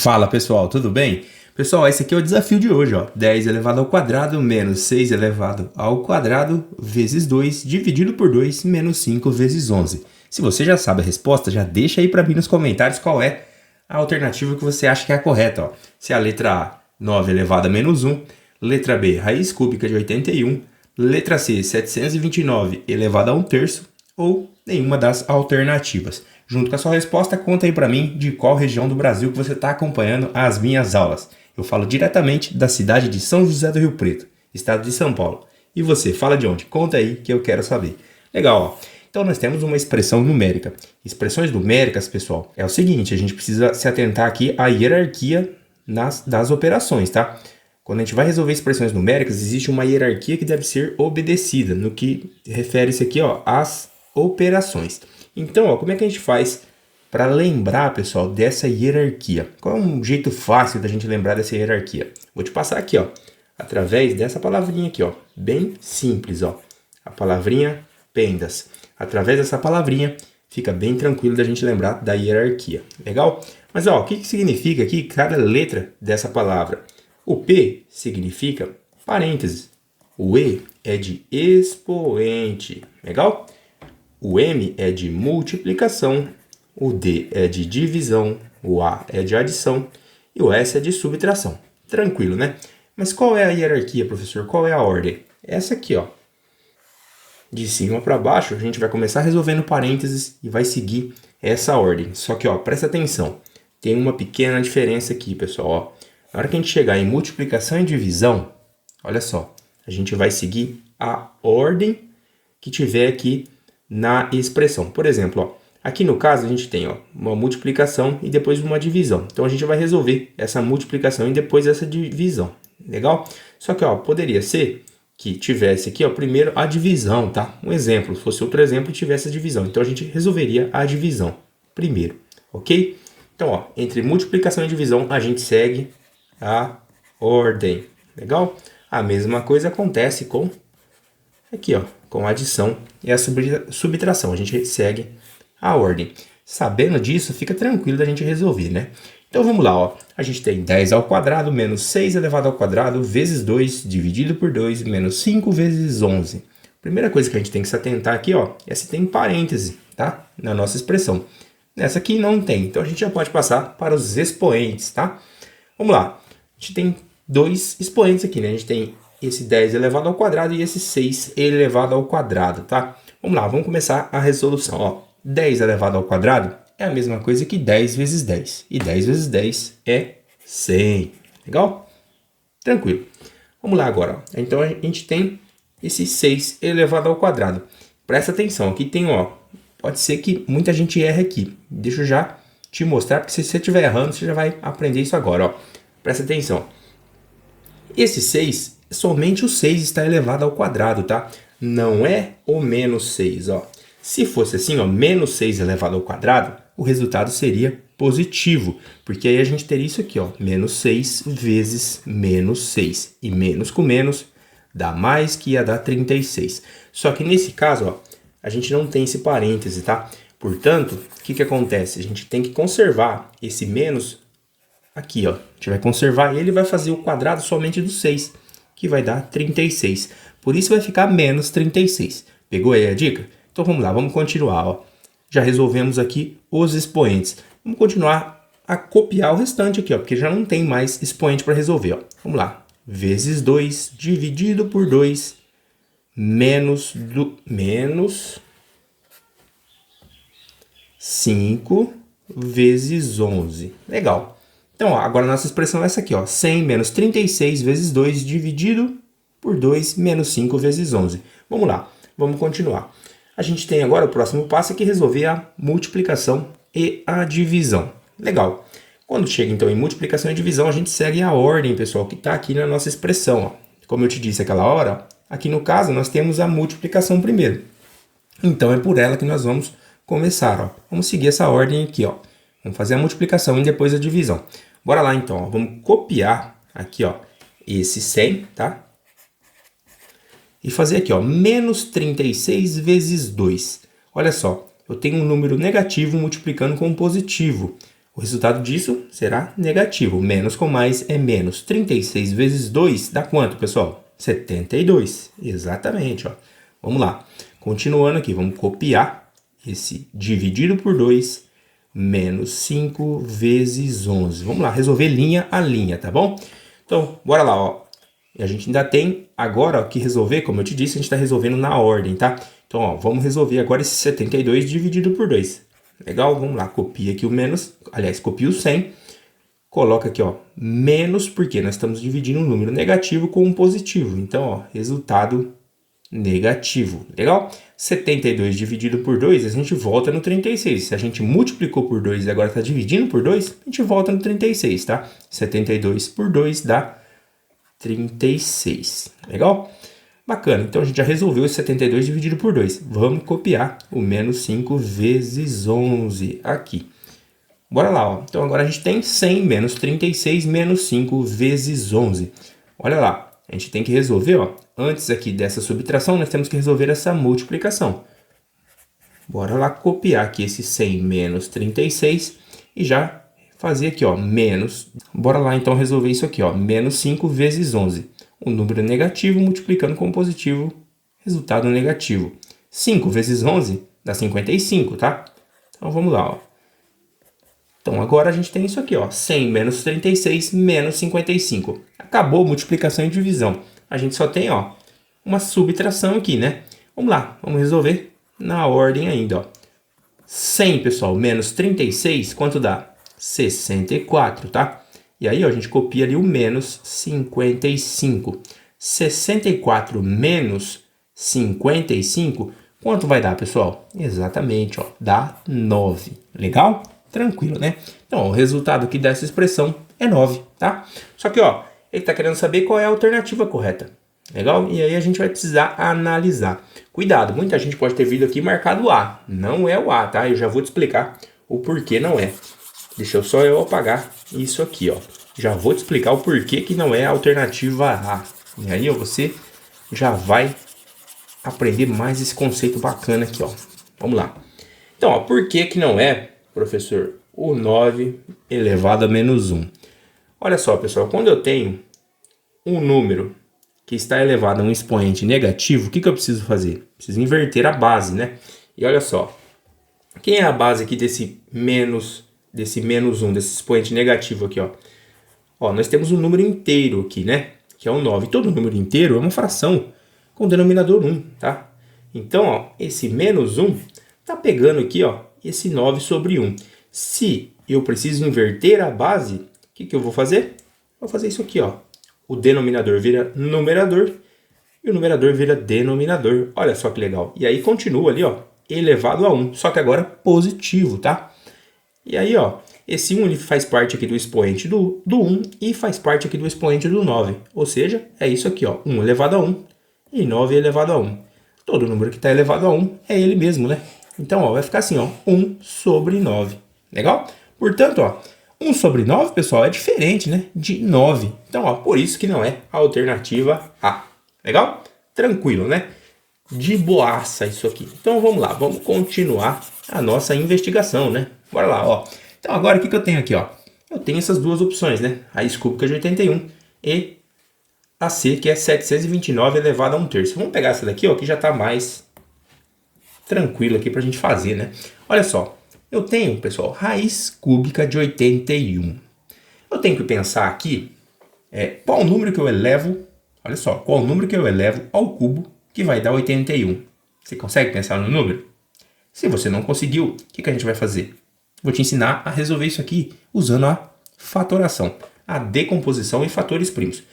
Fala pessoal, tudo bem? Pessoal, esse aqui é o desafio de hoje, ó. 10 elevado ao quadrado menos 6 elevado ao quadrado vezes 2 dividido por 2 menos 5 vezes 11. Se você já sabe a resposta, já deixa aí para mim nos comentários qual é a alternativa que você acha que é a correta, ó. Se é a letra A, 9 elevado a menos 1, letra B, raiz cúbica de 81, letra C, 729 elevado a 1/3 ou nenhuma das alternativas. Junto com a sua resposta, conta aí para mim de qual região do Brasil que você está acompanhando as minhas aulas. Eu falo diretamente da cidade de São José do Rio Preto, estado de São Paulo. E você, fala de onde? Conta aí que eu quero saber. Legal, ó. Então nós temos uma expressão numérica. Expressões numéricas, pessoal, é o seguinte, a gente precisa se atentar aqui à hierarquia das operações, tá? Quando a gente vai resolver expressões numéricas, existe uma hierarquia que deve ser obedecida, no que refere-se aqui, ó, às operações. Então, ó, como é que a gente faz para lembrar, pessoal, dessa hierarquia? Qual é um jeito fácil da gente lembrar dessa hierarquia? Vou te passar aqui, ó, através dessa palavrinha aqui, ó, bem simples, ó, a palavrinha pendas. Através dessa palavrinha fica bem tranquilo da gente lembrar da hierarquia, legal? Mas, ó, o que significa aqui cada letra dessa palavra? O P significa parênteses, o E é de expoente, legal? O M é de multiplicação, o D é de divisão, o A é de adição e o S é de subtração. Tranquilo, né? Mas qual é a hierarquia, professor? Qual é a ordem? Essa aqui, ó. De cima para baixo, a gente vai começar resolvendo parênteses e vai seguir essa ordem. Só que, ó, presta atenção. Tem uma pequena diferença aqui, pessoal, ó. Na hora que a gente chegar em multiplicação e divisão, olha só, a gente vai seguir a ordem que tiver aqui na expressão. Por exemplo, ó, aqui no caso a gente tem, ó, uma multiplicação e depois uma divisão. Então a gente vai resolver essa multiplicação e depois essa divisão. Legal? Só que, ó, poderia ser que tivesse aqui, ó, primeiro a divisão, tá? Um exemplo, se fosse outro exemplo, tivesse a divisão. Então a gente resolveria a divisão primeiro, ok? Então, ó, entre multiplicação e divisão a gente segue a ordem. Legal? A mesma coisa acontece com aqui, ó, com a adição e a subtração. A gente segue a ordem. Sabendo disso, fica tranquilo da gente resolver, né? Então vamos lá, ó. A gente tem 10 ao quadrado menos 6 elevado ao quadrado vezes 2 dividido por 2 menos 5 vezes 11. Primeira coisa que a gente tem que se atentar aqui, ó, é se tem parêntese, tá? Na nossa expressão. Nessa aqui não tem, então a gente já pode passar para os expoentes, tá? Vamos lá. A gente tem dois expoentes aqui, né? A gente tem esse 10 elevado ao quadrado e esse 6 elevado ao quadrado, tá? Vamos lá, vamos começar a resolução, ó. 10 elevado ao quadrado é a mesma coisa que 10 vezes 10. E 10 vezes 10 é 100. Legal? Tranquilo. Vamos lá agora, ó. Então a gente tem esse 6 elevado ao quadrado. Presta atenção, aqui tem, ó. Pode ser que muita gente erre aqui. Deixa eu já te mostrar, porque se você estiver errando, você já vai aprender isso agora, ó. Presta atenção. Esse 6, somente o 6 está elevado ao quadrado, tá? Não é o menos 6, ó. Se fosse assim, ó, menos 6 elevado ao quadrado, o resultado seria positivo, porque aí a gente teria isso aqui, ó, menos 6 vezes menos 6. E menos com menos dá mais, que ia dar 36. Só que nesse caso, ó, a gente não tem esse parêntese, tá? Portanto, o que acontece? A gente tem que conservar esse menos aqui, ó. A gente vai conservar ele e vai fazer o quadrado somente do 6, que vai dar 36. Por isso vai ficar menos 36. Pegou aí a dica? Então vamos lá, vamos continuar, ó. Já resolvemos aqui os expoentes. Vamos continuar a copiar o restante aqui, ó, porque já não tem mais expoente para resolver, ó. Vamos lá. Vezes 2 dividido por 2 menos 5 vezes 11. Legal. Então, ó, agora a nossa expressão é essa aqui, ó. 100 menos 36 vezes 2 dividido por 2 menos 5 vezes 11. Vamos lá, vamos continuar. A gente tem agora o próximo passo que resolver a multiplicação e a divisão. Legal. Quando chega então em multiplicação e divisão, a gente segue a ordem, pessoal, que está aqui na nossa expressão, ó. Como eu te disse aquela hora, ó, aqui no caso nós temos a multiplicação primeiro. Então é por ela que nós vamos começar, ó. Vamos seguir essa ordem aqui, ó. Vamos fazer a multiplicação e depois a divisão. Bora lá então, ó. Vamos copiar aqui, ó, esse 100, tá? E fazer aqui, ó, menos 36 vezes 2. Olha só, eu tenho um número negativo multiplicando com um positivo. O resultado disso será negativo. Menos com mais é menos. 36 vezes 2 dá quanto, pessoal? 72. Exatamente, ó. Vamos lá. Continuando aqui, vamos copiar esse dividido por 2, menos 5 vezes 11. Vamos lá, resolver linha a linha, tá bom? Então, bora lá, ó. E a gente ainda tem agora ó, que resolver, como eu te disse, a gente está resolvendo na ordem, tá? Então, ó, vamos resolver agora esse 72 dividido por 2. Legal? Vamos lá, copia aqui o menos, aliás, copia o 100, coloca aqui, ó, menos, porque nós estamos dividindo um número negativo com um positivo. Então, ó, resultado negativo. Legal? 72 dividido por 2, a gente volta no 36. Se a gente multiplicou por 2 e agora está dividindo por 2, a gente volta no 36, tá? 72 por 2 dá 36. Legal? Bacana. Então, a gente já resolveu esse 72 dividido por 2. Vamos copiar o menos 5 vezes 11 aqui. Bora lá, ó. Então, agora a gente tem 100 menos 36 menos 5 vezes 11. Olha lá. A gente tem que resolver, ó, antes aqui dessa subtração, nós temos que resolver essa multiplicação. Bora lá copiar aqui esse 100 menos 36 e já fazer aqui, ó, menos. Bora lá então resolver isso aqui, ó, menos 5 vezes 11. Um número negativo multiplicando com positivo, resultado negativo. 5 vezes 11 dá 55, tá? Então vamos lá, ó. Então, agora a gente tem isso aqui, ó, 100 menos 36 menos 55. Acabou a multiplicação e divisão. A gente só tem, ó, uma subtração aqui, né? Vamos lá, vamos resolver na ordem ainda, ó. 100, pessoal, menos 36, quanto dá? 64, tá? E aí, ó, a gente copia ali o menos 55. 64 menos 55, quanto vai dar, pessoal? Exatamente, ó, dá 9. Legal? Tranquilo, né? Então, o resultado aqui dessa expressão é 9, tá? Só que, ó, ele está querendo saber qual é a alternativa correta. Legal? E aí a gente vai precisar analisar. Cuidado, muita gente pode ter vindo aqui marcado A. Não é o A, tá? Eu já vou te explicar o porquê não é. Deixa eu só apagar isso aqui, ó. Já vou te explicar o porquê que não é a alternativa A. E aí, ó, você já vai aprender mais esse conceito bacana aqui, ó. Vamos lá. Então, ó, por que que não é, professor, o 9 elevado a menos 1? Olha só, pessoal, quando eu tenho um número que está elevado a um expoente negativo, o que que eu preciso fazer? Preciso inverter a base, né? E olha só, quem é a base aqui desse menos 1, desse expoente negativo aqui, ó? Ó, nós temos um número inteiro aqui, né? Que é o 9. Todo número inteiro é uma fração com denominador 1, tá? Então, ó, esse menos 1 tá pegando aqui, ó, esse 9 sobre 1. Se eu preciso inverter a base, o que que eu vou fazer? Vou fazer isso aqui, ó. O denominador vira numerador e o numerador vira denominador. Olha só que legal. E aí continua ali, ó, elevado a 1, só que agora positivo, tá? E aí, ó, esse 1 ele faz parte aqui do expoente do 1 e faz parte aqui do expoente do 9. Ou seja, é isso aqui, ó, 1 elevado a 1 e 9 elevado a 1. Todo número que está elevado a 1 é ele mesmo, né? Então, ó, vai ficar assim, ó, 1 sobre 9. Legal? Portanto, ó, 1 sobre 9, pessoal, é diferente, né, de 9. Então, ó, por isso que não é a alternativa A. Legal? Tranquilo, né? De boaça isso aqui. Então, vamos lá, vamos continuar a nossa investigação, né? Bora lá, ó. Então, agora, o que que eu tenho aqui, ó? Eu tenho essas duas opções, né? Raiz cúbica de 81 e a C, que é 729 elevado a 1/3. Vamos pegar essa daqui, ó, que já está mais tranquilo aqui para a gente fazer, né? Olha só, eu tenho, pessoal, raiz cúbica de 81. Eu tenho que pensar aqui qual o número que eu elevo, olha só, qual o número que eu elevo ao cubo que vai dar 81. Você consegue pensar no número? Se você não conseguiu, o que que a gente vai fazer? Vou te ensinar a resolver isso aqui usando a fatoração, a decomposição em fatores primos. O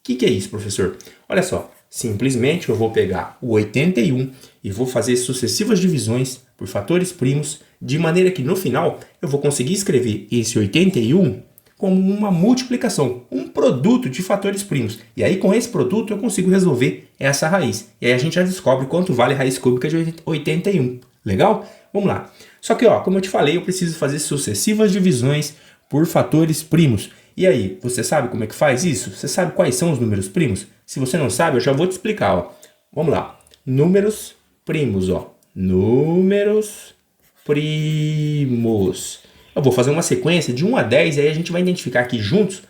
que é isso, professor? Olha só, simplesmente eu vou pegar o 81 e vou fazer sucessivas divisões por fatores primos, de maneira que no final eu vou conseguir escrever esse 81 como uma multiplicação, um produto de fatores primos. E aí com esse produto eu consigo resolver essa raiz. E aí a gente já descobre quanto vale a raiz cúbica de 81. Legal? Vamos lá. Só que, ó, como eu te falei, eu preciso fazer sucessivas divisões por fatores primos. E aí, você sabe como é que faz isso? Você sabe quais são os números primos? Se você não sabe, eu já vou te explicar, ó. Vamos lá. Números primos, ó. Números primos. Eu vou fazer uma sequência de 1 a 10 e aí a gente vai identificar aqui juntos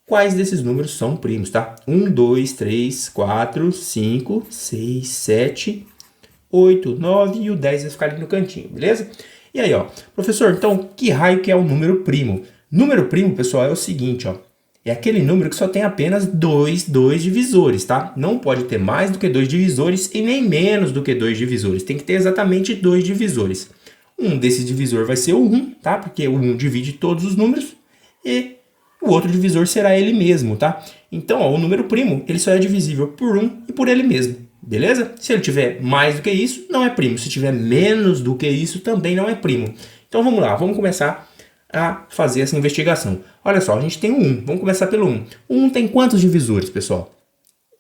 quais desses números são primos, tá? 1, 2, 3, 4, 5, 6, 7, 8, 9 e o 10 vai ficar ali no cantinho, beleza? E aí, ó, professor, então que raio que é o número primo? Número primo, pessoal, é o seguinte, ó. É aquele número que só tem apenas dois divisores, tá? Não pode ter mais do que 2 divisores e nem menos do que 2 divisores. Tem que ter exatamente 2 divisores. Um desses divisor vai ser o 1, tá? Porque o 1 divide todos os números e o outro divisor será ele mesmo, tá? Então, ó, o número primo, ele só é divisível por 1 e por ele mesmo, beleza? Se ele tiver mais do que isso, não é primo. Se tiver menos do que isso, também não é primo. Então, vamos lá, vamos começar a fazer essa investigação. Olha só, a gente tem o 1, vamos começar pelo 1. O 1 tem quantos divisores, pessoal?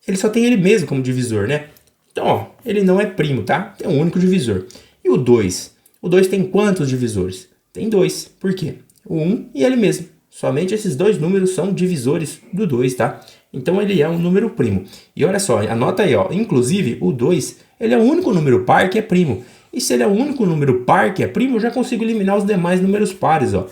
Ele só tem ele mesmo como divisor, né? Então, ó, ele não é primo, tá? Tem um único divisor. E o 2? O 2 tem quantos divisores? Tem 2. Por quê? O 1 e ele mesmo. Somente esses dois números são divisores do 2, tá? Então ele é um número primo. E olha só, anota aí, ó. Inclusive, o 2, ele é o único número par que é primo. E se ele é o único número par que é primo, eu já consigo eliminar os demais números pares, ó.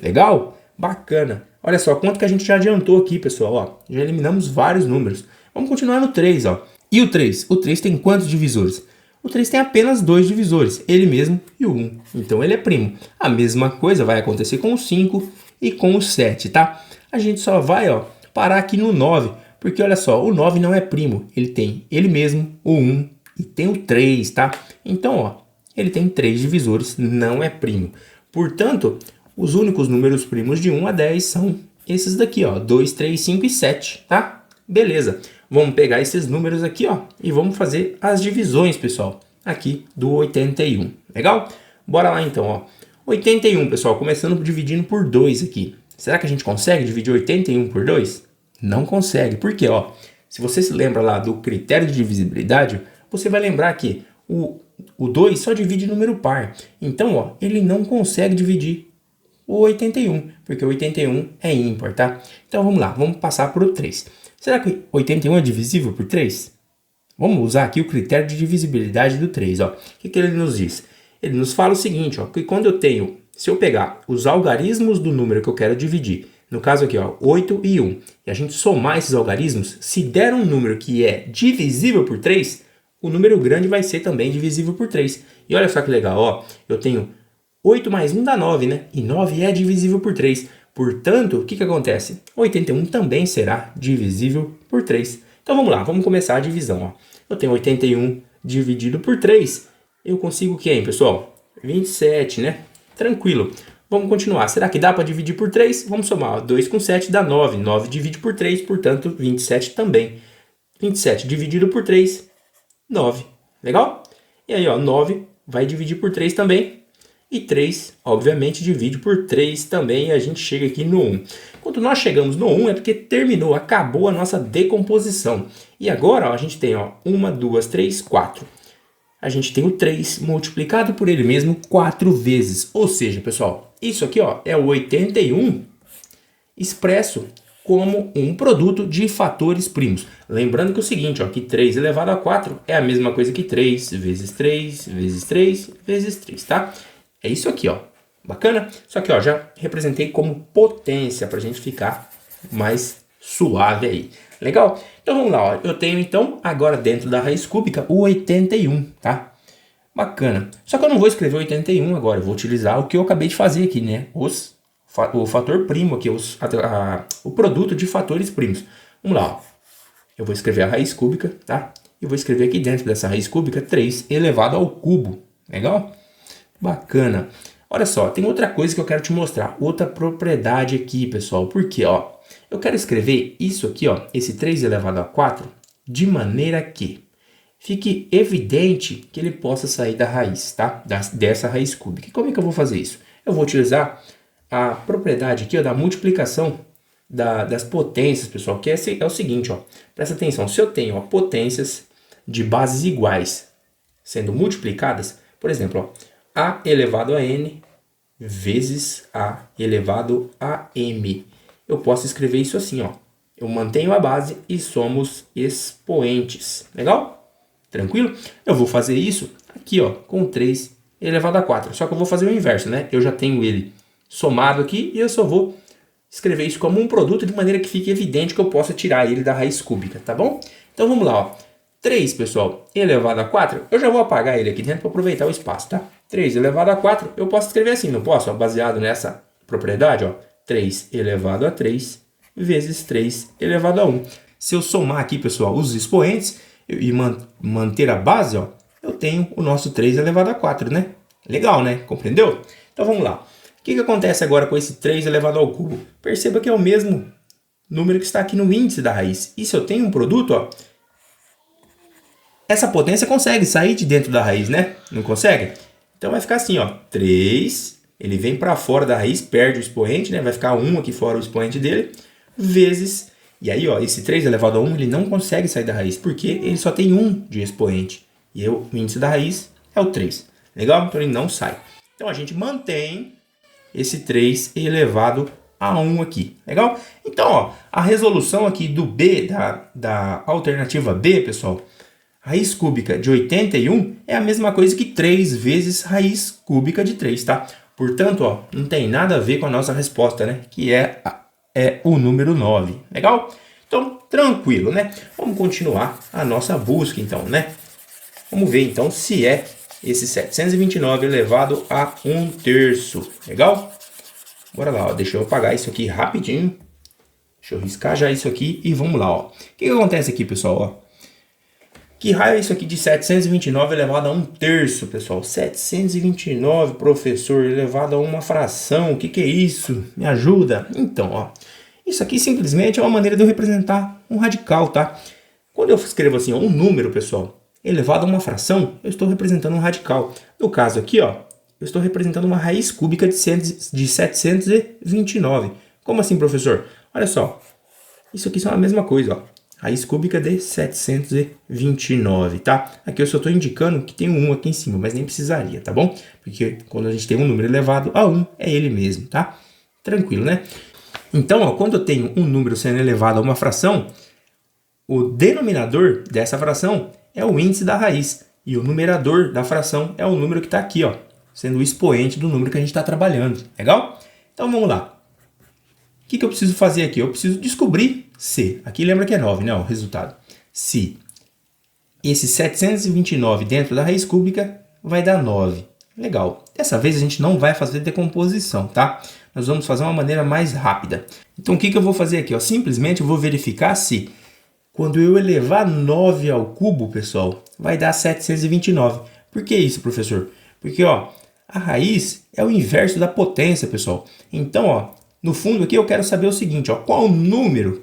Legal? Bacana. Olha só, quanto que a gente já adiantou aqui, pessoal, ó. Já eliminamos vários números. Vamos continuar no 3, ó. E o 3? O 3 tem quantos divisores? O 3 tem apenas 2 divisores, ele mesmo e o 1. Então ele é primo. A mesma coisa vai acontecer com o 5 e com o 7, tá? A gente só vai, ó, parar aqui no 9, porque olha só, o 9 não é primo. Ele tem ele mesmo, o 1 e tem o 3, tá? Então, ó, ele tem 3 divisores, não é primo. Portanto, os únicos números primos de 1 a 10 são esses daqui, ó, 2, 3, 5 e 7, tá? Beleza. Vamos pegar esses números aqui, ó, e vamos fazer as divisões, pessoal, aqui do 81. Legal? Bora lá então, ó. 81, pessoal, começando dividindo por 2 aqui. Será que a gente consegue dividir 81 por 2? Não consegue. Por quê, ó? Se você se lembra lá do critério de divisibilidade, você vai lembrar que o 2 só divide número par. Então, ó, ele não consegue dividir o 81, porque o 81 é ímpar, tá? Então, vamos lá, vamos passar para o 3. Será que 81 é divisível por 3? Vamos usar aqui o critério de divisibilidade do 3, ó. O que ele nos diz? Ele nos fala o seguinte, ó, que quando eu tenho, se eu pegar os algarismos do número que eu quero dividir, no caso aqui, ó, 8 e 1, e a gente somar esses algarismos, se der um número que é divisível por 3, o número grande vai ser também divisível por 3. E olha só que legal, ó, eu tenho 8 mais 1 dá 9, né? E 9 é divisível por 3. Portanto, o que acontece? 81 também será divisível por 3. Então vamos lá, vamos começar a divisão, ó. Eu tenho 81 dividido por 3. Eu consigo quem, pessoal? 27, né? Tranquilo. Vamos continuar. Será que dá para dividir por 3? Vamos somar. 2 com 7 dá 9. 9 divide por 3, portanto, 27 também. 27 dividido por 3, 9. Legal? E aí, ó, 9 vai dividir por 3 também. E 3, obviamente, divide por 3 também. E a gente chega aqui no 1. Quando nós chegamos no 1 é porque terminou, acabou a nossa decomposição. E agora, ó, a gente tem, ó, 1, 2, 3, 4. A gente tem o 3 multiplicado por ele mesmo 4 vezes. Ou seja, pessoal, isso aqui, ó, é o 81 expresso como um produto de fatores primos. Lembrando que é o seguinte, ó, que 3 elevado a 4 é a mesma coisa que 3 vezes 3 vezes 3 vezes 3, tá? É isso aqui, ó. Bacana? Só que, ó, já representei como potência para a gente ficar mais suave aí. Legal? Então vamos lá, ó. Eu tenho então agora dentro da raiz cúbica o 81, tá? Bacana. Só que eu não vou escrever 81 agora, eu vou utilizar o que eu acabei de fazer aqui, né? O fator primo aqui, o produto de fatores primos. Vamos lá, ó. Eu vou escrever a raiz cúbica, tá? E vou escrever aqui dentro dessa raiz cúbica 3 elevado ao cubo. Legal? Bacana. Olha só, tem outra coisa que eu quero te mostrar. Outra propriedade aqui, pessoal. Por quê, ó? Eu quero escrever isso aqui, ó, esse 3 elevado a 4, de maneira que fique evidente que ele possa sair da raiz, tá? Dessa raiz cúbica. E como é que eu vou fazer isso? Eu vou utilizar a propriedade aqui, ó, da multiplicação das potências, pessoal, que é o seguinte, ó. Presta atenção, se eu tenho, ó, potências de bases iguais sendo multiplicadas, por exemplo, ó, a elevado a n vezes a elevado a m. Eu posso escrever isso assim, ó. Eu mantenho a base e somos expoentes. Legal? Tranquilo? Eu vou fazer isso aqui, ó, com 3 elevado a 4. Só que eu vou fazer o inverso, né? Eu já tenho ele somado aqui e eu só vou escrever isso como um produto de maneira que fique evidente que eu possa tirar ele da raiz cúbica, tá bom? Então vamos lá, ó. 3, pessoal, elevado a 4, eu já vou apagar ele aqui dentro para aproveitar o espaço, tá? 3 elevado a 4, eu posso escrever assim, não posso? Ó, baseado nessa propriedade, ó. 3 elevado a 3 vezes 3 elevado a 1. Se eu somar aqui, pessoal, os expoentes e manter a base, ó, eu tenho o nosso 3 elevado a 4, né? Legal, né? Compreendeu? Então vamos lá. O que acontece agora com esse 3 elevado ao cubo? Perceba que é o mesmo número que está aqui no índice da raiz. E se eu tenho um produto, ó, essa potência consegue sair de dentro da raiz, né? Não consegue? Então vai ficar assim, ó. 3, ele vem para fora da raiz, perde o expoente, né? Vai ficar 1 aqui fora o expoente dele, vezes... E aí, ó, esse 3 elevado a 1, ele não consegue sair da raiz, porque ele só tem 1 de expoente. E o índice da raiz é o 3. Legal? Então ele não sai. Então a gente mantém esse 3 elevado a 1 aqui. Legal? Então, ó, a resolução aqui do B, da alternativa B, pessoal, raiz cúbica de 81 é a mesma coisa que 3 vezes raiz cúbica de 3, tá? Portanto, ó, não tem nada a ver com a nossa resposta, né? Que é o número 9. Legal? Então, tranquilo, né? Vamos continuar a nossa busca, então, né? Vamos ver, então, se é esse 729 elevado a 1/3. Legal? Bora lá, ó. Deixa eu apagar isso aqui rapidinho. Deixa eu riscar já isso aqui e vamos lá, ó. O que acontece aqui, pessoal, ó? Que raio é isso aqui de 729 elevado a 1/3, pessoal? 729, professor, elevado a uma fração. O que é isso? Me ajuda? Então, ó. Isso aqui simplesmente é uma maneira de eu representar um radical, tá? Quando eu escrevo assim, ó, um número, pessoal, elevado a uma fração, eu estou representando um radical. No caso aqui, ó, eu estou representando uma raiz cúbica de 729. Como assim, professor? Olha só. Isso aqui são a mesma coisa, ó. Raiz cúbica de 729, tá? Aqui eu só estou indicando que tem um 1 aqui em cima, mas nem precisaria, tá bom? Porque quando a gente tem um número elevado a 1, é ele mesmo, tá? Tranquilo, né? Então, ó, quando eu tenho um número sendo elevado a uma fração, o denominador dessa fração é o índice da raiz. E o numerador da fração é o número que está aqui, ó, sendo o expoente do número que a gente está trabalhando. Legal? Então, vamos lá. O que eu preciso fazer aqui? Eu preciso descobrir se, aqui lembra que é 9, né? O resultado. Se esse 729 dentro da raiz cúbica vai dar 9. Legal. Dessa vez a gente não vai fazer decomposição, tá? Nós vamos fazer uma maneira mais rápida. Então o que eu vou fazer aqui? Ó? Simplesmente eu vou verificar se quando eu elevar 9 ao cubo, pessoal, vai dar 729. Por que isso, professor? Porque ó, a raiz é o inverso da potência, pessoal. Então, ó, no fundo aqui eu quero saber o seguinte, ó, qual o número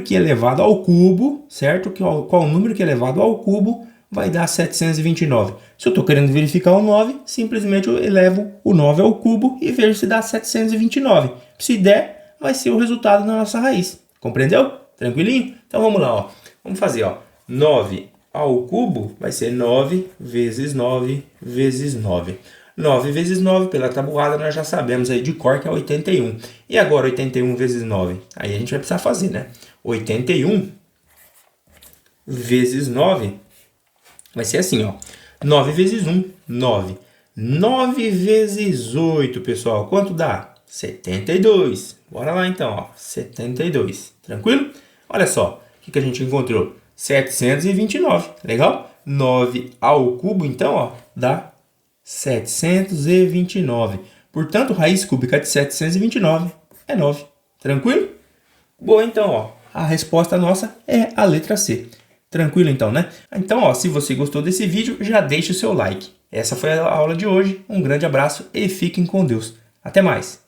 que é elevado ao cubo, certo? Qual o número que é elevado ao cubo vai dar 729. Se eu estou querendo verificar o 9, simplesmente eu elevo o 9 ao cubo e vejo se dá 729. Se der, vai ser o resultado da nossa raiz. Compreendeu? Tranquilinho? Então vamos lá, ó. Vamos fazer, ó. 9 ao cubo vai ser 9 vezes 9 vezes 9. 9 vezes 9, pela tabuada, nós já sabemos aí de cor que é 81. E agora 81 vezes 9? Aí a gente vai precisar fazer, né? 81 vezes 9 vai ser assim, ó. 9 vezes 1, 9. 9 vezes 8, pessoal. Quanto dá? 72. Bora lá então, ó. 72. Tranquilo? Olha só. O que a gente encontrou? 729. Legal? 9 ao cubo, então, ó, dá 729. Portanto, raiz cúbica de 729 é 9. Tranquilo? Boa, então, ó. A resposta nossa é a letra C. Tranquilo, então, né? Então, ó, se você gostou desse vídeo, já deixa o seu like. Essa foi a aula de hoje. Um grande abraço e fiquem com Deus. Até mais!